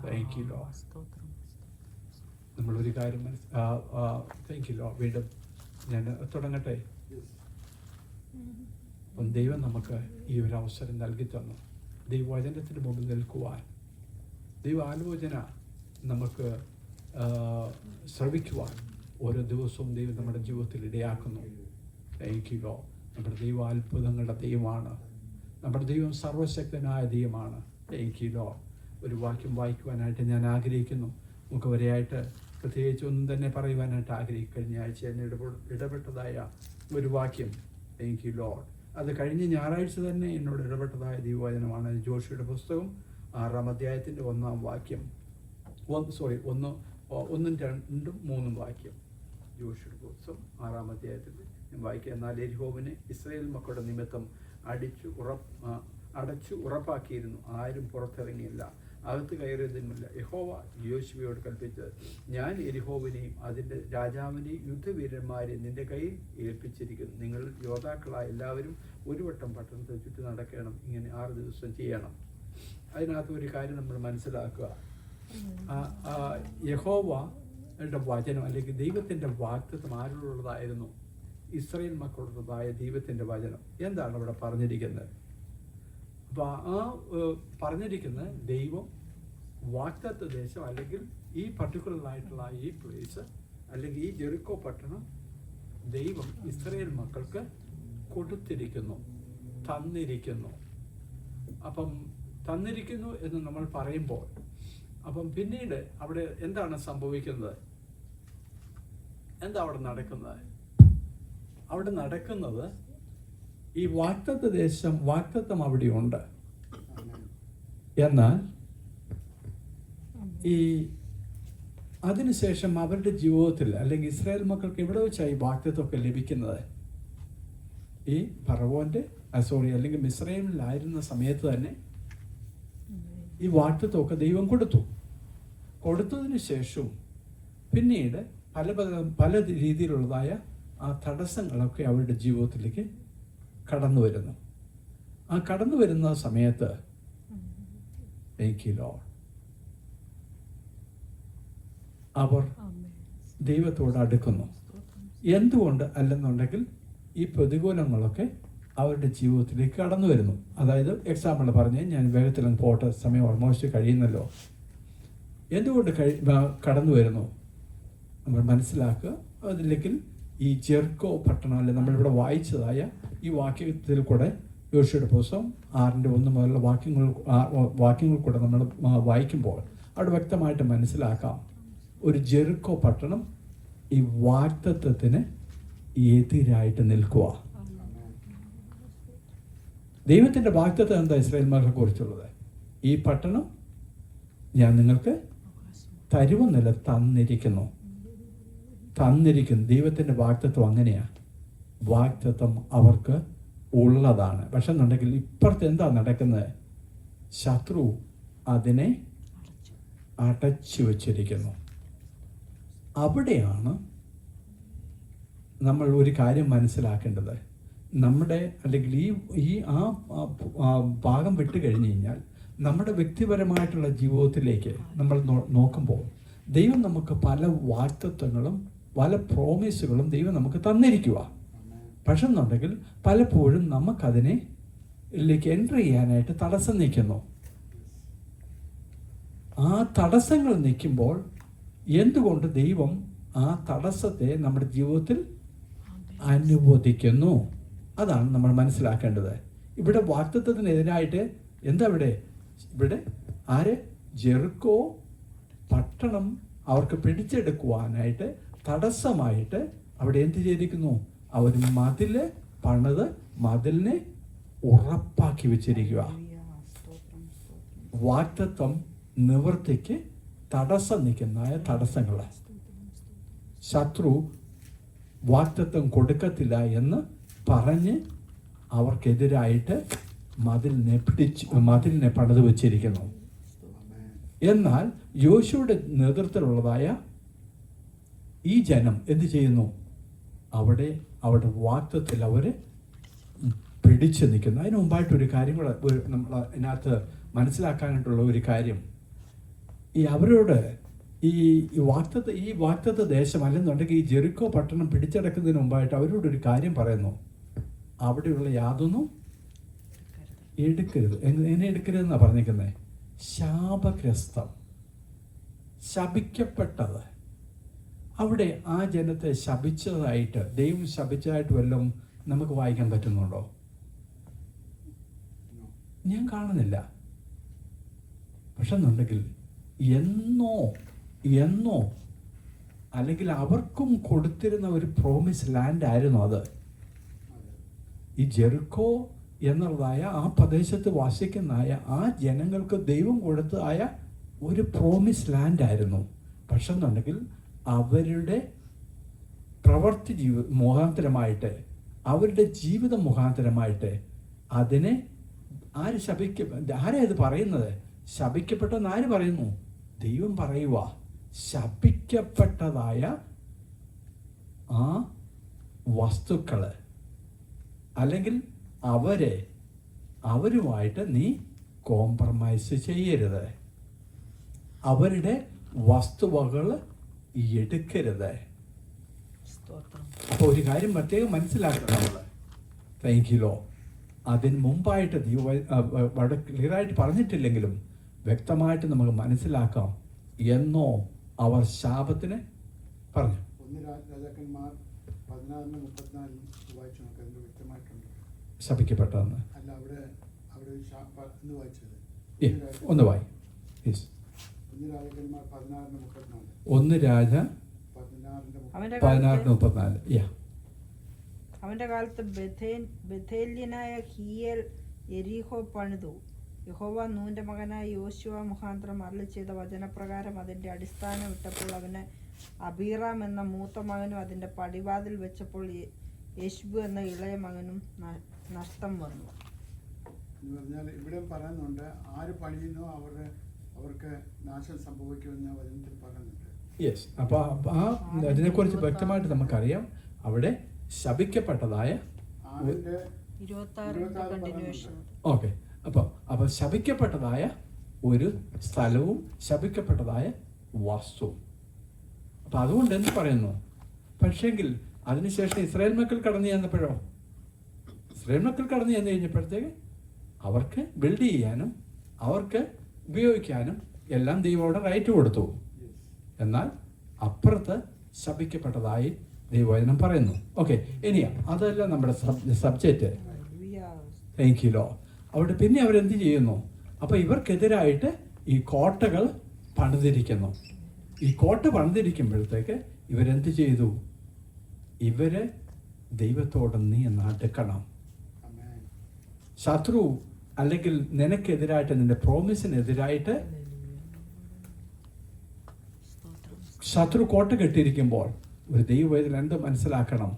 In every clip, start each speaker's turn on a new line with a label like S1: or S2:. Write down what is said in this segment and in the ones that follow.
S1: Thank you Lord. നമ്മളൊരു കാര്യം thank you Lord. വീണ്ടും ഞാൻ തുടങ്ങട്ടെ. അപ്പം ദൈവം നമുക്ക് ഈ ഒരു അവസരം നൽകി തന്നു. ദൈവവചനത്തിന് മുമ്പിൽ നിൽക്കുവാൻ, ദൈവ ആലോചന നമുക്ക് ശ്രവിക്കുവാൻ ഓരോ ദിവസവും ദൈവം നമ്മുടെ ജീവിതത്തിൽ ഇടയാക്കുന്നു. Thank you Lord. നമ്മുടെ ദൈവം അത്ഭുതങ്ങളുടെ ദൈവമാണ്. നമ്മുടെ ദൈവം സർവശക്തനായ ദൈവമാണ്. Thank you Lord. ഒരു വാക്യം വായിക്കുവാനായിട്ട് ഞാൻ ആഗ്രഹിക്കുന്നു. നമുക്ക് വരെയായിട്ട് പ്രത്യേകിച്ച് ഒന്നും തന്നെ പറയുവാനായിട്ട് ആഗ്രഹിക്കും. കഴിഞ്ഞ ആഴ്ച എന്നെ ഇടപെട്ടതായ ഒരു വാക്യം, താങ്ക് യു ലോർഡ്. അത് കഴിഞ്ഞ ഞായറാഴ്ച തന്നെ എന്നോട് ഇടപെട്ടതായ ദൈവവചനമാണ്. ജോഷുവയുടെ പുസ്തകം 6-ാം അധ്യായത്തിൻ്റെ 1-ാം വാക്യം, 1, 2, 3 വാക്യം. ജോഷുവയുടെ പുസ്തകം 6-ാം അധ്യായത്തിൽ ഞാൻ വായിക്കുക. എന്നാൽ യെരിഹോവിനെ ഇസ്രായേൽ മക്കളുടെ നിമിത്തം അടച്ചു ഉറപ്പാക്കിയിരുന്നു. ആരും പുറത്തിറങ്ങിയില്ല, അകത്ത് കയറിയതുമില്ല. യഹോവ യോശുവയോട് കൽപ്പിച്ചത്, ഞാൻ യെരിഹോവിനെയും അതിൻ്റെ രാജാവിനെയും യുദ്ധവീരന്മാരെയും നിന്റെ കയ്യിൽ ഏൽപ്പിച്ചിരിക്കുന്നു. നിങ്ങൾ യോദ്ധാക്കളായ എല്ലാവരും ഒരു വട്ടം പട്ടണത്തെ ചുറ്റി നടക്കണം. ഇങ്ങനെ 6 ദിവസം ചെയ്യണം. അതിനകത്ത് ഒരു കാര്യം നമ്മൾ മനസ്സിലാക്കുക. യഹോവയുടെ വചനം അല്ലെങ്കിൽ ദൈവത്തിൻ്റെ വാഗ്ദത്തം ആരുള്ളതായിരുന്നു? ഇസ്രായേൽ മക്കളുള്ളതായ ദൈവത്തിൻ്റെ വചനം. എന്താണ് അവിടെ പറഞ്ഞിരിക്കുന്നത്? അപ്പോൾ പറഞ്ഞിരിക്കുന്ന ദൈവം വാഗ്ദത്ത ദേശം അല്ലെങ്കിൽ ഈ പർട്ടിക്കുലറായിട്ടുള്ള ഈ പ്ലേസ് അല്ലെങ്കിൽ ഈ ജെറിക്കോ പട്ടണം ദൈവം ഇസ്രായേൽ മക്കൾക്ക് കൊടുത്തിരിക്കുന്നു, തന്നിരിക്കുന്നു. അപ്പം തന്നിരിക്കുന്നു എന്ന് നമ്മൾ പറയുമ്പോൾ അപ്പം പിന്നീട് അവിടെ എന്താണ് സംഭവിക്കുന്നത്? എന്താ അവിടെ നടക്കുന്നത്? അവിടെ നടക്കുന്നത് ഈ വാഗ്ദത്ത ദേശം, വാഗ്ദത്തം അവിടെയുണ്ട്. എന്നാൽ ഈ അതിനുശേഷം അവരുടെ ജീവിതത്തിൽ അല്ലെങ്കിൽ ഇസ്രായേൽ മക്കൾക്ക് എവിടെ വെച്ചായി വാഗ്ദത്തമൊക്കെ ലഭിക്കുന്നത്? ഈ ഫറവോന്റെ അല്ലെങ്കിൽ മിസ്രൈമിലായിരുന്ന സമയത്ത് തന്നെ ഈ വാഗ്ദത്തമൊക്കെ ദൈവം കൊടുത്തതിന് ശേഷം പിന്നീട് പല രീതിയിലുള്ളതായ ആ തടസ്സങ്ങളൊക്കെ അവരുടെ ജീവിതത്തിലേക്ക് കടന്നു വരുന്നു. ആ കടന്നു വരുന്ന സമയത്ത് അവർ ദൈവത്തോട് അടുക്കുന്നു. എന്തുകൊണ്ട് അല്ലെന്നുണ്ടെങ്കിൽ ഈ പ്രതികൂലങ്ങളൊക്കെ അവരുടെ ജീവിതത്തിലേക്ക് കടന്നു വരുന്നു. അതായത് എക്സാമ്പിൾ പറഞ്ഞ് ഞാൻ വേഗത്തിലങ്ങ് പോട്ടെ, സമയം ഓൾമോസ്റ്റ് കഴിയുന്നല്ലോ. എന്തുകൊണ്ട് കടന്നു വരുന്നു നമ്മൾ മനസ്സിലാക്കുക. അതില്ലെങ്കിൽ ഈ ജെറിക്കോ പട്ടണം അല്ലെ നമ്മളിവിടെ വായിച്ചതായ ഈ വാക്യത്തിൽ കൂടെ യോശുവയുടെ പുസ്തകം 6-1 മുതലുള്ള വാക്യങ്ങൾ കൂടെ നമ്മൾ വായിക്കുമ്പോൾ അവിടെ വ്യക്തമായിട്ട് മനസ്സിലാക്കാം, ഒരു ജെറിക്കോ പട്ടണം ഈ വാഗ്ദത്തത്തിന് എതിരായിട്ട് നിൽക്കുക. ദൈവത്തിൻ്റെ വാഗ്ദത്തം എന്താ ഇസ്രായേൽ മക്കളെ കുറിച്ചുള്ളത്? ഈ പട്ടണം ഞാൻ നിങ്ങൾക്ക് തരുമെന്നല്ല, തന്നിരിക്കുന്നു. ദൈവത്തിൻ്റെ വാഗ്ദത്തം അങ്ങനെയാണ്. വാഗ്ദത്തം അവർക്ക് ഉള്ളതാണ്. പക്ഷെ എന്നുണ്ടെങ്കിൽ ഇപ്പുറത്ത് എന്താ നടക്കുന്നത്? ശത്രു അതിനെ അടച്ചു വച്ചിരിക്കുന്നു. അവിടെയാണ് നമ്മൾ ഒരു കാര്യം മനസ്സിലാക്കേണ്ടത്. നമ്മുടെ അല്ലെങ്കിൽ ഈ ഭാഗം വിട്ട് കഴിഞ്ഞ് കഴിഞ്ഞാൽ നമ്മുടെ വ്യക്തിപരമായിട്ടുള്ള ജീവിതത്തിലേക്ക് നമ്മൾ നോക്കുമ്പോൾ ദൈവം നമുക്ക് പല വാഗ്ദത്തങ്ങളും പല പ്രോമിസുകളും ദൈവം നമുക്ക് തന്നിരിക്കുക. പക്ഷെ എന്നുണ്ടെങ്കിൽ പലപ്പോഴും നമുക്കതിനെ എൻ്റർ ചെയ്യാനായിട്ട് തടസ്സം നിൽക്കുന്നു. ആ തടസ്സങ്ങൾ നിൽക്കുമ്പോൾ എന്തുകൊണ്ട് ദൈവം ആ തടസ്സത്തെ നമ്മുടെ ജീവിതത്തിൽ അനുവദിക്കുന്നു? അതാണ് നമ്മൾ മനസ്സിലാക്കേണ്ടത്. ഇവിടെ വാഗ്ദത്തത്തിനെതിരായിട്ട് എന്താ ഇവിടെ ആര്? ജെറിക്കോ പട്ടണം അവർക്ക് പിടിച്ചെടുക്കുവാനായിട്ട് തടസ്സമായിട്ട് അവിടെ എന്ത് ചെയ്തിരിക്കുന്നു? അവർ മതില് പണിത് മതിലിനെ ഉറപ്പാക്കി വെച്ചിരിക്കുക. വാഗ്ദത്തം നിവൃത്തിക്ക് തടസ്സം നിൽക്കുന്ന തടസ്സങ്ങൾ. ശത്രു വാഗ്ദത്തം കൊടുക്കത്തില്ല എന്ന് പറഞ്ഞ് അവർക്കെതിരായിട്ട് മതിലിനെ പണിത് വെച്ചിരിക്കുന്നു. എന്നാൽ യോശുവയുടെ നേതൃത്വത്തിലുള്ളതായ ഈ ജനം എന്ത് ചെയ്യുന്നു? അവിടെ വാഗ്ദത്തത്തിൽ അവർ പിടിച്ചു നിൽക്കുന്നു. അതിന് മുമ്പായിട്ടൊരു കാര്യം കൂടെ നമ്മൾ അതിനകത്ത് മനസ്സിലാക്കാനായിട്ടുള്ള ഒരു കാര്യം, അവരോട് ഈ വാഗ്ദത്ത ദേശം അല്ലെന്നുണ്ടെങ്കിൽ ഈ ജെറിക്കോ പട്ടണം പിടിച്ചടക്കുന്നതിന് മുമ്പായിട്ട് അവരോടൊരു കാര്യം പറയുന്നു. അവിടെയുള്ള യാതൊന്നും എടുക്കരുത്. എങ്ങനെ എടുക്കരുതെന്നാണ് പറഞ്ഞിരിക്കുന്നത്? ശാപഗ്രസ്തം, ശപിക്കപ്പെട്ടത്. അവിടെ ആ ജനത്തെ ശപിച്ചതായിട്ട്, ദൈവം ശപിച്ചതായിട്ട് വല്ലതും നമുക്ക് വായിക്കാൻ പറ്റുന്നുണ്ടോ? ഞാൻ കാണുന്നില്ല. പക്ഷെ എന്നുണ്ടെങ്കിൽ എന്നോ അല്ലെങ്കിൽ അവർക്കും കൊടുത്തിരുന്ന ഒരു പ്രോമിസ് ലാൻഡ് ആയിരുന്നു അത്. ഈ ജെറിക്കോ എന്നുള്ളതായ ആ പ്രദേശത്ത് വസിക്കുന്നതായ ആ ജനങ്ങൾക്ക് ദൈവം കൊടുത്തതായ ഒരു പ്രോമിസ് ലാൻഡ് ആയിരുന്നു. പക്ഷെ എന്നുണ്ടെങ്കിൽ അവരുടെ പ്രവൃത്തി മുഖാന്തരമായിട്ട്, അവരുടെ ജീവിത മുഖാന്തരമായിട്ട് അതിനെ ആരാ ഇത് പറയുന്നത്? ശപിക്കപ്പെട്ടെന്ന് ആര് പറയുന്നു? ദൈവം പറയുക. ശപിക്കപ്പെട്ടതായ ആ വസ്തുക്കള് അല്ലെങ്കിൽ അവരുമായിട്ട് നീ കോംപ്രമൈസ് ചെയ്യരുത്. അവരുടെ വസ്തുവകൾ എടുക്കരുത്. അപ്പോൾ ഒരു കാര്യം പ്രത്യേകം മനസ്സിലാക്കണം നമ്മൾ. താങ്ക് യു ലോ. അതിന് മുമ്പായിട്ട് വളരെ ക്ലിയറായിട്ട് പറഞ്ഞിട്ടില്ലെങ്കിലും വ്യക്തമായിട്ട് നമുക്ക് മനസ്സിലാക്കാം. എന്നോ അവർ ശാപത്തിന് പറഞ്ഞു. ശപിക്കപ്പെട്ടെന്ന് ഒന്ന് വായി. 1 രാജ 16:34.
S2: അവന്റെ കാലത്ത് ബഥേല്യനായ ഹീയേൽ യെരീഹോ പണിതു. യഹോവ നൂന്റെ മകനായ യോശുവ മുഖാന്തരം അരുളി ചെയ്ത വചനപ്രകാരം അതിന്റെ അടിസ്ഥാനം ഇട്ടപ്പോൾ അവന് അബീറാം എന്ന മൂത്ത മകനും അതിന്റെ പടിവാതിൽ വെച്ചപ്പോൾ യേശുബു എന്ന ഇളയ മകനും നഷ്ടം വന്നു.
S3: ഇവിടെ പറയുന്നുണ്ട്, ആര് പണിയുന്നോ അവർക്ക് നാശം സംഭവിക്കുമെന്ന് വചനത്തിൽ പറയുന്നുണ്ട്.
S1: യെസ്. അപ്പോൾ അതിനെക്കുറിച്ച് വ്യക്തമായിട്ട് നമുക്കറിയാം. അവിടെ ശപിക്കപ്പെട്ടതായ ഓക്കെ. അപ്പോൾ ശപിക്കപ്പെട്ടതായ ഒരു സ്ഥലവും ശപിക്കപ്പെട്ടതായ വസ്തുവും. അപ്പം അതുകൊണ്ട് എന്ത് പറയുന്നു? പക്ഷേങ്കിൽ അതിനുശേഷം ഇസ്രായേൽ മക്കൾ കടന്നു ചെന്ന് കഴിഞ്ഞപ്പോഴത്തേക്ക് അവർക്ക് ബിൽഡ് ചെയ്യാനും അവർക്ക് ഉപയോഗിക്കാനും എല്ലാം ദൈവം അവിടെ റൈറ്റ് കൊടുത്തു. എന്നാൽ അപ്പുറത്ത് ശപിക്കപ്പെട്ടതായി ദൈവവചനം പറയുന്നു. ഓക്കെ, ഇനി അതല്ല നമ്മുടെ സബ്ജക്റ്റ്. Thank you law. അവിടെ പിന്നെ അവരെന്ത് ചെയ്യുന്നു? അപ്പോൾ ഇവർക്കെതിരായിട്ട് ഈ കോട്ടകൾ പണിതിരിക്കുന്നു. ഈ കോട്ട പണിതിരിക്കുമ്പോഴത്തേക്ക് ഇവരെന്ത് ചെയ്തു? ഇവര് ദൈവത്തോട് നീ അടുക്കണം. ശത്രു അല്ലെങ്കിൽ നിനക്കെതിരായിട്ട്, നിന്റെ പ്രോമിസിനെതിരായിട്ട് ശത്രു കോട്ട കെട്ടിയിരിക്കുമ്പോൾ ഒരു ദൈവവേദന എന്ത് മനസ്സിലാക്കണം?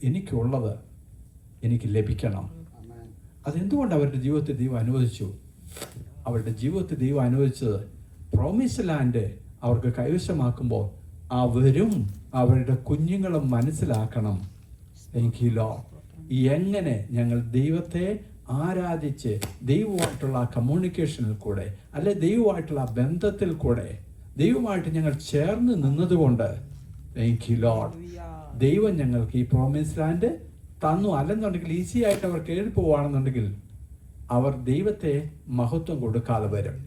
S1: എനിക്കുള്ളത് എനിക്ക് ലഭിക്കണം. അതെന്തുകൊണ്ട് അവരുടെ ജീവിതത്തിൽ ദൈവം അനുവദിച്ചു? അവരുടെ ജീവിതത്തിൽ ദൈവം അനുവദിച്ചത് പ്രോമിസ് ലാൻഡ് അവർക്ക് കൈവശമാക്കുമ്പോൾ അവരും അവരുടെ കുഞ്ഞുങ്ങളും മനസ്സിലാക്കണം, എങ്കിലോ എങ്ങനെ ഞങ്ങൾ ദൈവത്തെ ആരാധിച്ച് ദൈവമായിട്ടുള്ള കമ്മ്യൂണിക്കേഷനിൽ കൂടെ അല്ലെ ദൈവമായിട്ടുള്ള ബന്ധത്തിൽ കൂടെ ദൈവമായിട്ട് ഞങ്ങൾ ചേർന്ന് നിന്നതുകൊണ്ട് ദൈവം ഞങ്ങൾക്ക് ഈ പ്രോമിസ് ലാൻഡ് തന്നു. അല്ലെന്നുണ്ടെങ്കിൽ ഈസി ആയിട്ട് അവർ കയറി പോവുകയാണെന്നുണ്ടെങ്കിൽ അവർ ദൈവത്തെ മഹത്വം കൊടുക്കാതെ വരും.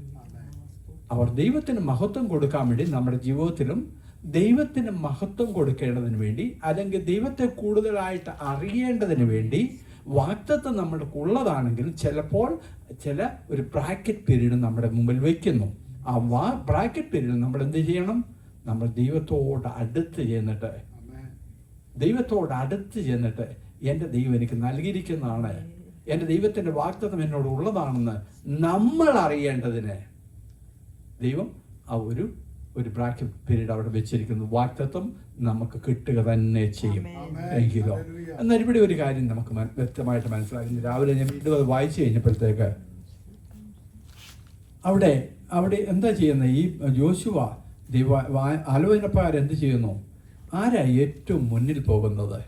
S1: അവർ ദൈവത്തിന് മഹത്വം കൊടുക്കാൻ വേണ്ടി നമ്മുടെ ജീവിതത്തിലും ദൈവത്തിന് മഹത്വം കൊടുക്കേണ്ടതിന് വേണ്ടി അല്ലെങ്കിൽ ദൈവത്തെ കൂടുതലായിട്ട് അറിയേണ്ടതിന് വേണ്ടി വാഗ്ദത്തം നമ്മൾക്ക് ഉള്ളതാണെങ്കിൽ ചിലപ്പോൾ ചില ഒരു ബ്രാക്കറ്റ് പീരീഡ് നമ്മുടെ മുമ്പിൽ വയ്ക്കുന്നു. ആ ബ്രാക്കറ്റ് പീരീഡിൽ നമ്മൾ എന്ത് ചെയ്യണം? നമ്മൾ ദൈവത്തോട് അടുത്ത് ചെന്നിട്ട് എൻ്റെ ദൈവം എനിക്ക് നൽകിയിരിക്കുന്നതാണ്, എൻ്റെ ദൈവത്തിൻ്റെ വാഗ്ദത്തം എന്നോട് ഉള്ളതാണെന്ന് നമ്മൾ അറിയേണ്ടതിന് ദൈവം ആ ഒരു ബ്രാക്കറ്റ് പീരീഡ് അവിടെ വെച്ചിരിക്കുന്നു. വാഗ്ദത്തം നമുക്ക് കിട്ടുക തന്നെ ചെയ്യും. എങ്കിലോ എന്നാൽ ഇവിടെ ഒരു കാര്യം നമുക്ക് വ്യക്തമായിട്ട് മനസ്സിലാക്കുന്നു. രാവിലെ ഞാൻ വീണ്ടും അത് വായിച്ചു കഴിഞ്ഞപ്പോഴത്തേക്ക് അവിടെ എന്താ ചെയ്യുന്നത്? ഈ യോശുവ ആലോചനക്കാരെന്ത് ചെയ്യുന്നു? ആരാ ഏറ്റവും മുന്നിൽ പോകുന്നത്?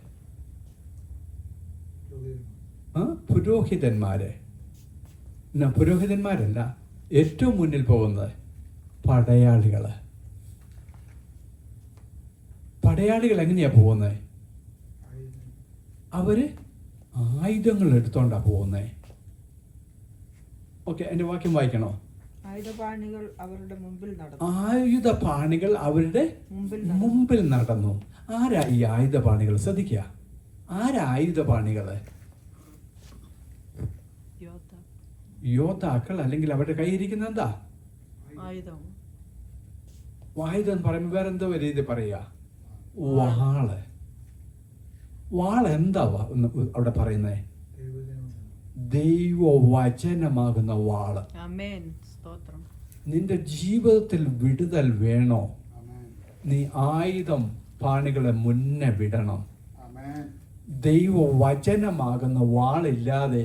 S1: പുരോഹിതന്മാരല്ല ഏറ്റവും മുന്നിൽ പോകുന്നത് പടയാളികൾ എങ്ങനെയാ പോകുന്നത്? അവര് ആയുധങ്ങൾ എടുത്തോണ്ടാ പോകുന്നത്. ഓക്കെ, എൻ്റെ വാക്യം വായിക്കണോ?
S2: ആയുധപാണികൾ അവരുടെ മുമ്പിൽ നടന്നു.
S1: ആയുധപാണികൾ അവരുടെ മുമ്പിൽ നടന്നു. ആരാ ഈ ആയുധപാണികൾ? ശ്രദ്ധിക്കുക, ആരാ ആയുധപാണികള്? യോദ്ധാക്കൾ, അല്ലെങ്കിൽ അവരുടെ കയ്യിരിക്കുന്ന എന്താ? ആയുധം എന്ന് പറയുമ്പോൾ വേറെ എന്തോ രീതി പറയാ? വാള് എന്താ അവിടെ പറയുന്നേ? ദൈവവചനമാകുന്ന വാള്. നിന്റെ ജീവിതത്തിൽ വിടുതൽ വേണോ? നീ ആയുധം പാണികളെ മുന്നേ വിടണം. ദൈവവചനമാകുന്ന വാളില്ലാതെ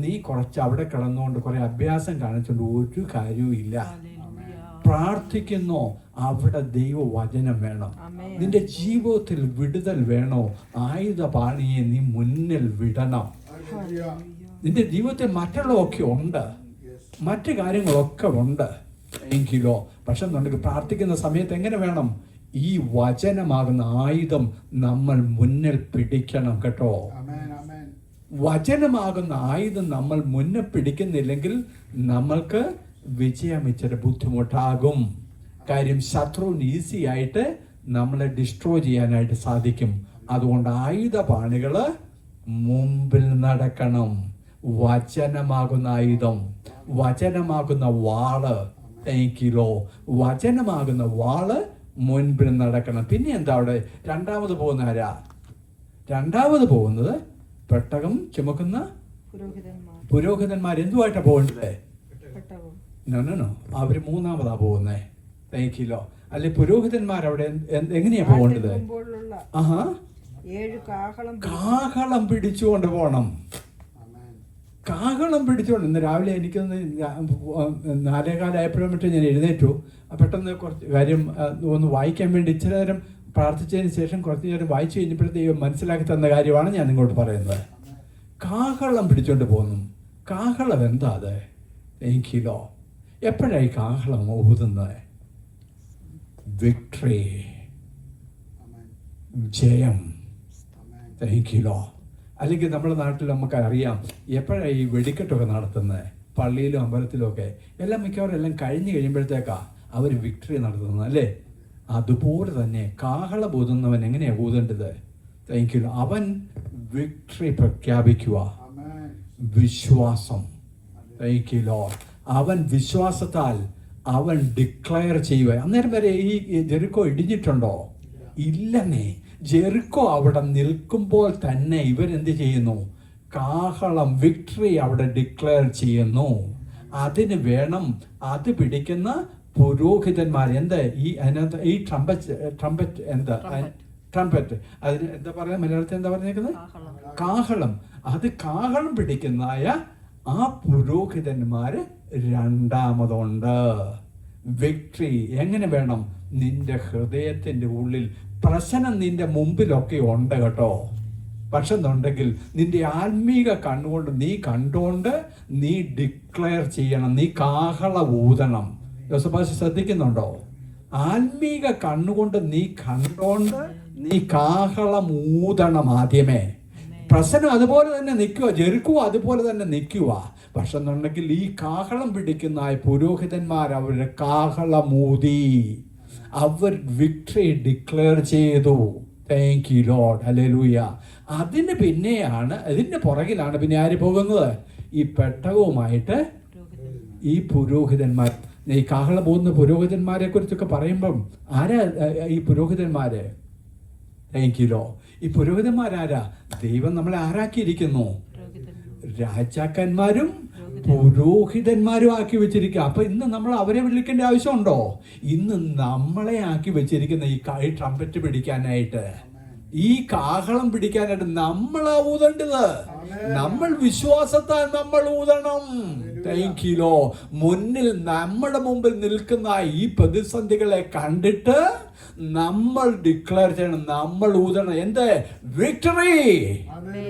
S1: നീ കുറച്ച് അവിടെ കിടന്നുകൊണ്ട് കുറെ അഭ്യാസം കാണിച്ചുകൊണ്ട് ഒരു കാര്യവും ഇല്ല. പ്രാർത്ഥിക്കുന്നോ, അവിടെ ദൈവവചനം വേണം. നിന്റെ ജീവിതത്തിൽ വിടുതൽ വേണോ? ആയുധപാണിയെ നീ മുന്നിൽ വിടണം. നിന്റെ ജീവിതത്തിൽ മറ്റുള്ളതൊക്കെ ഉണ്ട്, മറ്റു കാര്യങ്ങളൊക്കെ ഉണ്ട് എങ്കിലോ, പക്ഷെ എന്നുണ്ടെങ്കിൽ പ്രാർത്ഥിക്കുന്ന സമയത്ത് എങ്ങനെ വേണം? ഈ വചനമാകുന്ന ആയുധം നമ്മൾ മുന്നിൽ പിടിക്കണം കേട്ടോ. വചനമാകുന്ന ആയുധം നമ്മൾ മുന്നിൽ പിടിക്കുന്നില്ലെങ്കിൽ നമ്മൾക്ക് വിജയം ഇച്ചിരി ബുദ്ധിമുട്ടാകും. കാര്യം ശത്രുവിന് ഈസി ആയിട്ട് നമ്മളെ ഡിസ്ട്രോയ് ചെയ്യാനായിട്ട് സാധിക്കും. അതുകൊണ്ട് ആയുധപാണികള് മുമ്പിൽ നടക്കണം. വചനമാകുന്ന ആയുധം, വചനമാകുന്ന വാള്, വചനമാകുന്ന വാള് മുൻപിൽ നടക്കണം. പിന്നെ എന്താ അവിടെ രണ്ടാമത് പോകുന്ന ആരാ? രണ്ടാമത് പോകുന്നത് പെട്ടകം ചുമക്കുന്ന പുരോഹിതന്മാർ. എന്തുമായിട്ടാ പോകേണ്ടത്? നോ, അവര് മൂന്നാമതാ പോകുന്നേ. തേക്കിലോ അല്ലെ പുരോഹിതന്മാർ അവിടെ എങ്ങനെയാ പോകേണ്ടത്? കാഹളം പിടിച്ചുകൊണ്ട് പോണം. കാഹളം പിടിച്ചോണ്ട് ഇന്ന് രാവിലെ എനിക്കൊന്ന് 4:15 മറ്റേ ഞാൻ എഴുന്നേറ്റു. പെട്ടെന്ന് കുറച്ച് കാര്യം ഒന്ന് വായിക്കാൻ വേണ്ടി ഇച്ചിരി നേരം പ്രാർത്ഥിച്ചതിന് ശേഷം കുറച്ച് നേരം വായിച്ചു കഴിഞ്ഞപ്പോഴത്തേക്കും മനസ്സിലാക്കി തന്ന കാര്യമാണ് ഞാൻ നിങ്ങളോട് പറയുന്നത്. കാഹളം പിടിച്ചോണ്ട് പോകുന്നു. കാഹളം എന്താ അത്? എങ്കിലോ എപ്പോഴായി കാഹളം ഊതുന്നത്? വിക്ടറി, ജയം. എങ്കിലോ അല്ലെങ്കിൽ നമ്മുടെ നാട്ടിൽ നമുക്ക് അറിയാം എപ്പോഴാണ് ഈ വെടിക്കെട്ടൊക്കെ നടത്തുന്നത്? പള്ളിയിലും അമ്പലത്തിലും ഒക്കെ എല്ലാം മിക്കവാറും എല്ലാം കഴിഞ്ഞ് കഴിയുമ്പോഴത്തേക്കാ അവർ വിക്ടറി നടത്തുന്നത് അല്ലേ? അതുപോലെ തന്നെ കാഹളം ഊതുന്നവൻ എങ്ങനെയാ ഊതേണ്ടത്? അവൻ വിക്ടറി പ്രഖ്യാപിക്കുക. വിശ്വാസം. അവൻ വിശ്വാസത്താൽ അവൻ ഡിക്ലെയർ ചെയ്യുക. അന്നേരം വരെ ഈ ജെറിക്കോ ഇടിഞ്ഞിട്ടുണ്ടോ? ഇല്ലെന്നേ. ജെറിക്കോ അവിടെ നിൽക്കുമ്പോൾ തന്നെ ഇവരെന്ത് ചെയ്യുന്നു? കാഹളം, വിക്ടറി അവിടെ ഡിക്ലെയർ ചെയ്യുന്നു. അതിന് വേണം അത് പിടിക്കുന്ന പുരോഹിതന്മാർ. എന്താ അതിനകത്ത് ഈ ട്രംപറ്റ് എന്താ? ട്രംപറ്റ്. അതിന് എന്താ പറയാ? മലയാളത്തിൽ എന്താ പറഞ്ഞേക്കുന്നത്? കാഹളം. അത് കാഹളം പിടിക്കുന്നതായ ആ പുരോഹിതന്മാര് രണ്ടാമതുണ്ട്. വിക്ടറി എങ്ങനെ വേണം? നിന്റെ ഹൃദയത്തിന്റെ ഉള്ളിൽ പ്രശ്നം നിന്റെ മുമ്പിലൊക്കെ ഉണ്ട് കേട്ടോ. പക്ഷെ എന്നുണ്ടെങ്കിൽ നിന്റെ ആത്മീക കണ്ണുകൊണ്ട് നീ കണ്ടുകൊണ്ട് നീ ഡിക്ലെയർ ചെയ്യണം. നീ കാഹള ഊതണം. യോസഫാശ ശ്രദ്ധിക്കുന്നുണ്ടോ? ആത്മീക കണ്ണുകൊണ്ട് നീ കണ്ടോണ്ട് നീ കാഹളം ഊതണം ആദ്യമേ. പ്രശ്നം അതുപോലെ തന്നെ നിൽക്കുക, ജെറിക്കോ അതുപോലെ തന്നെ നിൽക്കുക. പക്ഷെ എന്നുണ്ടെങ്കിൽ ഈ കാഹളം പിടിക്കുന്ന പുരോഹിതന്മാർ അവരുടെ കാഹളമൂതി, അവർ വിക്ടറി ഡിക്ലെയർ ചെയ്തു. Thank you Lord, hallelujah. അതിന് പിന്നെയാണ്, അതിന്റെ പുറകിലാണ് പിന്നെ ആര് പോകുന്നത്? ഈ പെട്ടകവുമായിട്ട് ഈ പുരോഹിതന്മാർ. ഈ കാഹളം പോകുന്ന പുരോഹിതന്മാരെ കുറിച്ചൊക്കെ പറയുമ്പം ആരാ ഈ പുരോഹിതന്മാര്? Thank you Lord. ഈ പുരോഹിതന്മാരാരാ? ദൈവം നമ്മളെ ആരാക്കിയിരിക്കുന്നു? രാജാക്കന്മാരും പുരോഹിതന്മാരും ആക്കി വെച്ചിരിക്കുക. അപ്പൊ ഇന്ന് നമ്മൾ അവരെ വിളിക്കേണ്ട ആവശ്യമുണ്ടോ? ഇന്ന് നമ്മളെ ആക്കി വെച്ചിരിക്കുന്ന ഈ ട്രംപറ്റ് പിടിക്കാനായിട്ട്, ഈ കാഹളം പിടിക്കാനായിട്ട് നമ്മളാ ഊതേണ്ടത്. നമ്മൾ വിശ്വാസത്താൽ നമ്മൾ ഊതണം. Thank you Lord. മുന്നിൽ നമ്മുടെ മുമ്പിൽ നിൽക്കുന്ന ഈ പ്രതിസന്ധികളെ കണ്ടിട്ട് നമ്മൾ ഡിക്ലെയർ ചെയ്യണം, നമ്മൾ ഊതണം. എന്ത്? വിക്ടറി.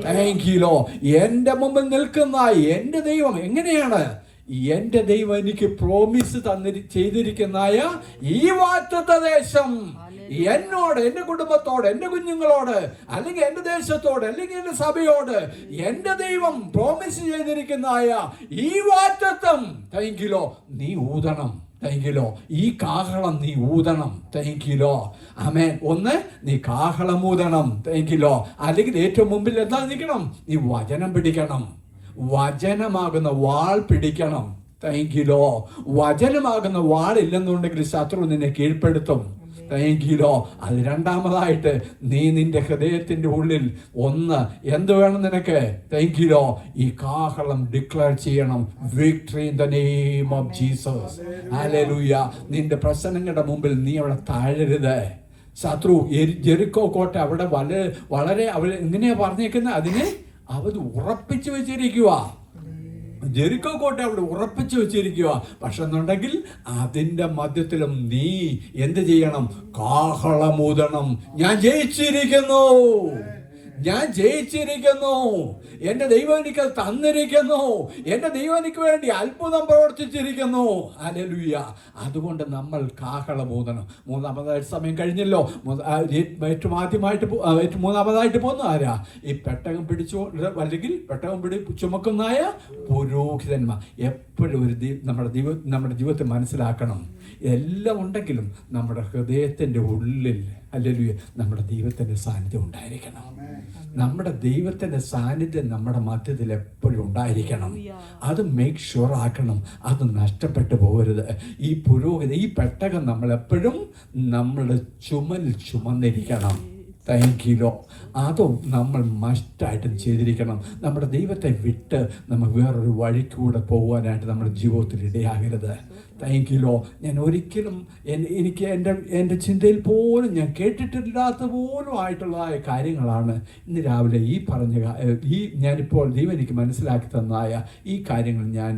S1: Thank you Lord. എന്റെ മുമ്പിൽ നിൽക്കുന്ന എന്റെ ദൈവം എങ്ങനെയാണ്? എൻ്റെ ദൈവം എനിക്ക് പ്രോമിസ് ചെയ്തിരിക്കുന്നതായ ഈ വാഗ്ദത്ത ദേശം എന്നോട്, എൻ്റെ കുടുംബത്തോട്, എൻ്റെ കുഞ്ഞുങ്ങളോട്, അല്ലെങ്കിൽ എൻ്റെ ദേശത്തോട്, അല്ലെങ്കിൽ എൻ്റെ സഭയോട് എൻ്റെ ദൈവം പ്രോമിസ് ചെയ്തിരിക്കുന്നതായ ഈ വാഗ്ദത്തം താങ്കിലോ നീ ഊതണം. താങ്കിലോ ഈ കാഹളം നീ ഊതണം. താങ്കിലോ ആമേൻ. ഒന്ന്, നീ കാഹളം ഊതണം. താങ്കിലോ. അല്ലെങ്കിൽ ഏറ്റവും മുമ്പിൽ എന്താ നിൽക്കണം? നീ വചനം പിടിക്കണം. വചനമാകുന്ന വാൾ പിടിക്കണം. താങ്കിലോ. വചനമാകുന്ന വാൾ ഇല്ലെന്നുണ്ടെങ്കിൽ ശത്രു നിന്നെ കീഴ്പ്പെടുത്തും. താങ്കിലോ. അത് രണ്ടാമതായിട്ട് നീ നിന്റെ ഹൃദയത്തിന്റെ ഉള്ളിൽ ഒന്ന് എന്ത് വേണം നിനക്ക്? താങ്കിലോ ഈ കാഹളം ഡിക്ലെയർ ചെയ്യണം. Victory in the name of Jesus. Hallelujah. നിന്റെ പ്രശ്നങ്ങളുടെ മുമ്പിൽ നീ അവിടെ താഴരുത്. ശത്രു ജെറിക്കോ കോട്ട അവിടെ വളരെ അവർ എങ്ങനെയാ പറഞ്ഞേക്കുന്നത്? അതിനെ അവർ ഉറപ്പിച്ചു വെച്ചിരിക്കുക. ജെറിക്കോ കോട്ട അവിടെ ഉറപ്പിച്ചു വെച്ചിരിക്കുക. പക്ഷെ എന്നുണ്ടെങ്കിൽ അതിൻ്റെ മധ്യത്തിലും നീ എന്ത് ചെയ്യണം? കാഹളമൂതണം. ഞാൻ ജയിച്ചിരിക്കുന്നു, ഞാൻ ജയിച്ചിരിക്കുന്നു, എൻ്റെ ദൈവം എനിക്ക് തന്നിരിക്കുന്നു, എൻ്റെ ദൈവം എനിക്ക് വേണ്ടി അത്ഭുതം പ്രവർത്തിച്ചിരിക്കുന്നു. ഹല്ലേലൂയ. അതുകൊണ്ട് നമ്മൾ കാഹളമൂതണം. മൂന്നാമതായിട്ട് സമയം കഴിഞ്ഞല്ലോ. ഏറ്റവും ആദ്യമായിട്ട് മൂന്നാമതായിട്ട് പോകുന്ന ആരാ? ഈ പെട്ടകം പിടിച്ചു അല്ലെങ്കിൽ പെട്ടകം ചുമക്കുന്നതായ പുരോഹിതന്മാർ. എപ്പോഴും നമ്മുടെ ജീവിതത്തിൽ മനസ്സിലാക്കണം, എല്ലാം ഉണ്ടെങ്കിലും നമ്മുടെ ഹൃദയത്തിൻ്റെ ഉള്ളിൽ ഹല്ലേലൂയ നമ്മുടെ ദൈവത്തിൻ്റെ സാന്നിധ്യം ഉണ്ടായിരിക്കണം. നമ്മുടെ ദൈവത്തിൻ്റെ സാന്നിധ്യം നമ്മുടെ മധ്യത്തിൽ എപ്പോഴും ഉണ്ടായിരിക്കണം. അത് മേക്ക് ഷുവർ ആക്കണം. അത് നഷ്ടപ്പെട്ടു പോകരുത്. ഈ പുരോഹിത ഈ പെട്ടകം നമ്മളെപ്പോഴും നമ്മുടെ ചുമന്നിരിക്കണം. താങ്കിലോ. അതും നമ്മൾ മസ്റ്റായിട്ടും ചെയ്തിരിക്കണം. നമ്മുടെ ദൈവത്തെ വിട്ട് നമ്മൾ വേറൊരു വഴിക്കൂടെ പോകാനായിട്ട് നമ്മുടെ ജീവിതത്തിൽ ഇടയാകരുത്. താങ്കിലോ. ഞാൻ ഒരിക്കലും എനിക്ക് എൻ്റെ ചിന്തയിൽ പോലും ഞാൻ കേട്ടിട്ടില്ലാത്ത പോലും ആയിട്ടുള്ളതായ കാര്യങ്ങളാണ് ഇന്ന് രാവിലെ ഞാനിപ്പോൾ ദൈവം എനിക്ക് മനസ്സിലാക്കി തന്നതായ ഈ കാര്യങ്ങൾ ഞാൻ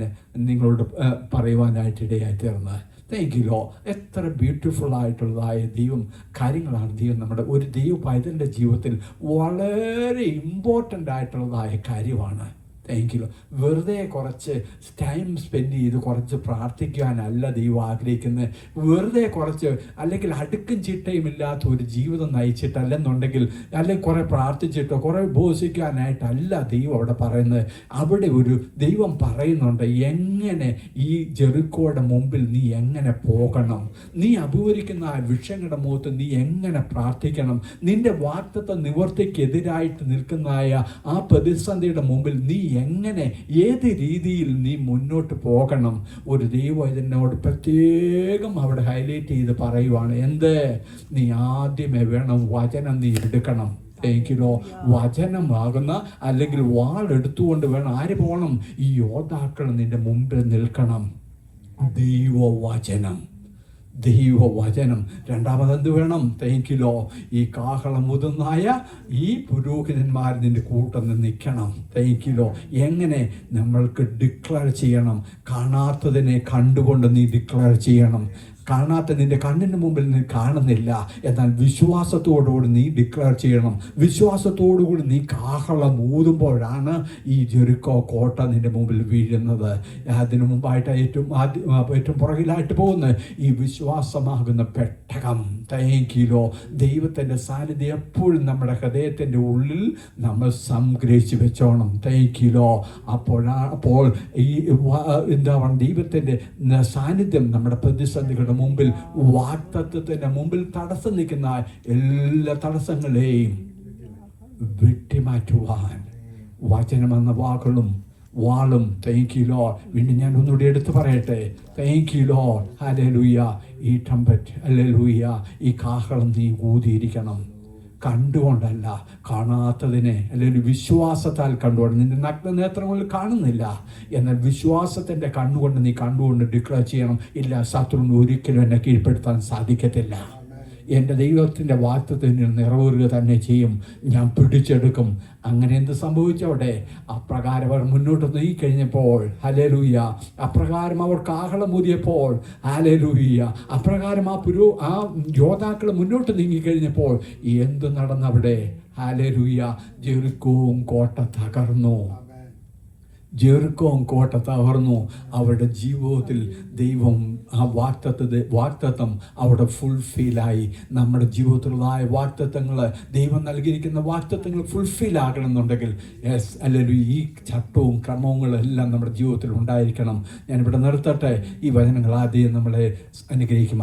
S1: നിങ്ങളോട് പറയുവാനായിട്ട് ഇടയായി തീർന്നത്. താങ്കിലോ. എത്ര ബ്യൂട്ടിഫുൾ ആയിട്ടുള്ളതായ കാര്യങ്ങളാണ് നമ്മുടെ ഒരു ദൈവ പൈതലിൻ്റെ ജീവിതത്തിൽ വളരെ ഇമ്പോർട്ടൻ്റ് ആയിട്ടുള്ളതായ കാര്യമാണ്. താങ്കിലോ. വെറുതെ കുറച്ച് ടൈം സ്പെൻഡ് ചെയ്ത് കുറച്ച് പ്രാർത്ഥിക്കാനല്ല ദൈവം ആഗ്രഹിക്കുന്നത്. വെറുതെ കുറച്ച് അല്ലെങ്കിൽ അടുക്കും ചിട്ടയും ഇല്ലാത്ത ഒരു ജീവിതം നയിച്ചിട്ടല്ലെന്നുണ്ടെങ്കിൽ അല്ലെങ്കിൽ കുറേ പ്രാർത്ഥിച്ചിട്ടോ കുറേ ഉപവസിക്കാനായിട്ടല്ല ദൈവം അവിടെ പറയുന്നത്. അവിടെ ഒരു ദൈവം പറയുന്നുണ്ട് എങ്ങനെ ഈ ജെറിക്കോയുടെ മുമ്പിൽ നീ എങ്ങനെ പോകണം, നീ അഭിമുഖീകരിക്കുന്ന ആ വിഷയങ്ങളുടെ മുഖത്ത് നീ എങ്ങനെ പ്രാർത്ഥിക്കണം, നിന്റെ വാഗ്ദത്ത നിവർത്തിക്കെതിരായിട്ട് നിൽക്കുന്നതായ ആ പ്രതിസന്ധിയുടെ മുമ്പിൽ നീ എങ്ങനെ ഏത് രീതിയിൽ നീ മുന്നോട്ട് പോകണം. ഒരു ദൈവം ഇതിനോട് പ്രത്യേകം അവിടെ ഹൈലൈറ്റ് ചെയ്ത് പറയുവാണ്. എന്ത്? നീ ആദ്യമേ വേണം വചനം നീ എടുക്കണം. എങ്കിലോ വചനമാകുന്ന അല്ലെങ്കിൽ വാളെടുത്തുകൊണ്ട് വേണം ആര് പോകണം? ഈ യോദ്ധാക്കൾ നിന്റെ മുമ്പിൽ നിൽക്കണം. ദൈവവചനം. രണ്ടാമതെന്ത് വേണം? താങ്കിലോ ഈ കാഹളം മുതിർന്നായ ഈ പുരോഹിതന്മാർ നിന്റെ കൂട്ടം നിൽക്കണം. താങ്കിലോ. എങ്ങനെ? നമ്മൾക്ക് ഡിക്ലെയർ ചെയ്യണം. കാണാത്തതിനെ കണ്ടുകൊണ്ട് നീ ഡിക്ലെയർ ചെയ്യണം. കാണാത്ത നിന്റെ കണ്ണിന് മുമ്പിൽ നീ കാണുന്നില്ല, എന്നാൽ വിശ്വാസത്തോടുകൂടി നീ ഡിക്ലെയർ ചെയ്യണം. വിശ്വാസത്തോടുകൂടി നീ കാഹളം ഊതുമ്പോഴാണ് ഈ ജെറിക്കോ കോട്ട നിന്റെ മുമ്പിൽ വീഴുന്നത്. അതിനു മുമ്പായിട്ട് ഏറ്റവും പുറകിലായിട്ട് പോകുന്ന ഈ വിശ്വാസമാകുന്ന പെട്ടകം. താങ്കിലോ. ദൈവത്തിൻ്റെ സാന്നിധ്യം എപ്പോഴും നമ്മുടെ ഹൃദയത്തിൻ്റെ ഉള്ളിൽ നമ്മൾ സംഗ്രഹിച്ച് വെച്ചോണം. താങ്കിലോ. അപ്പോൾ ഈ ദൈവത്തിൻ്റെ സാന്നിധ്യം നമ്മുടെ പ്രതിസന്ധികളുടെ മുമ്പിൽ വാഗ്ദത്തത്തിന്റെ മുമ്പിൽ തടസ്സം നിൽക്കുന്ന എല്ലാ തടസ്സങ്ങളെയും വെട്ടിമാറ്റുവാൻ വചനമെന്ന വാളും താങ്കിലോ. വീണ്ടും ഞാൻ ഒന്നുകൂടി എടുത്തു പറയട്ടെ. താങ്കിലോ. ഹല്ലേലൂയ. ഈ ട്രംപറ്റ് ഹല്ലേലൂയ ഈ കാഹളം നീ ഊതിയിരിക്കണം. കണ്ടുകൊണ്ടല്ല, കാണാത്തതിനെ അല്ലെങ്കിൽ വിശ്വാസത്താൽ കണ്ടുകൊണ്ട്. നിന്റെ നഗ്നനേത്രങ്ങളിൽ കാണുന്നില്ല, എന്നാൽ വിശ്വാസത്തിൻ്റെ കണ്ണുകൊണ്ട് നീ കണ്ടുകൊണ്ട് ഡിക്ലെയർ ചെയ്യണം. ഇല്ല, ശത്രുവിന് ഒരിക്കലും എന്നെ കീഴ്പ്പെടുത്താൻ സാധിക്കത്തില്ല. എൻ്റെ ദൈവത്തിൻ്റെ വാഗ്ദത്തത്തിന് നിറവേറുക തന്നെ ചെയ്യും. ഞാൻ പിടിച്ചെടുക്കും. അങ്ങനെ എന്ത് സംഭവിച്ചവിടെ? അപ്രകാരം അവർ മുന്നോട്ട് നീങ്ങിക്കഴിഞ്ഞപ്പോൾ ഹല്ലേലൂയ, അപ്രകാരം അവർ കാഹളം ഊതിയപ്പോൾ ഹല്ലേലൂയ, അപ്രകാരം ആ യോദ്ധാക്കൾ മുന്നോട്ട് നീങ്ങിക്കഴിഞ്ഞപ്പോൾ എന്ത് നടന്നവിടെ? ഹല്ലേലൂയ. ജെറിക്കോവും കോട്ട തകർന്നു. ജെറിക്കോ കോട്ട തകർന്നു. അവരുടെ ജീവിതത്തിൽ ദൈവം ആ വാഗ്ദത്തം അവിടെ ഫുൾഫില്ലായി. നമ്മുടെ ജീവിതത്തിലുള്ളതായ വാഗ്ദത്തങ്ങൾ, ദൈവം നൽകിയിരിക്കുന്ന വാഗ്ദത്തങ്ങൾ ഫുൾഫിൽ ആകണമെന്നുണ്ടെങ്കിൽ യെസ് അല്ലെങ്കിൽ ഈ ചട്ടവും ക്രമങ്ങളും എല്ലാം നമ്മുടെ ജീവിതത്തിൽ ഉണ്ടായിരിക്കണം. ഞാനിവിടെ നിർത്തട്ടെ. ഈ വചനങ്ങൾ ആദ്യം നമ്മളെ അനുഗ്രഹിക്കും.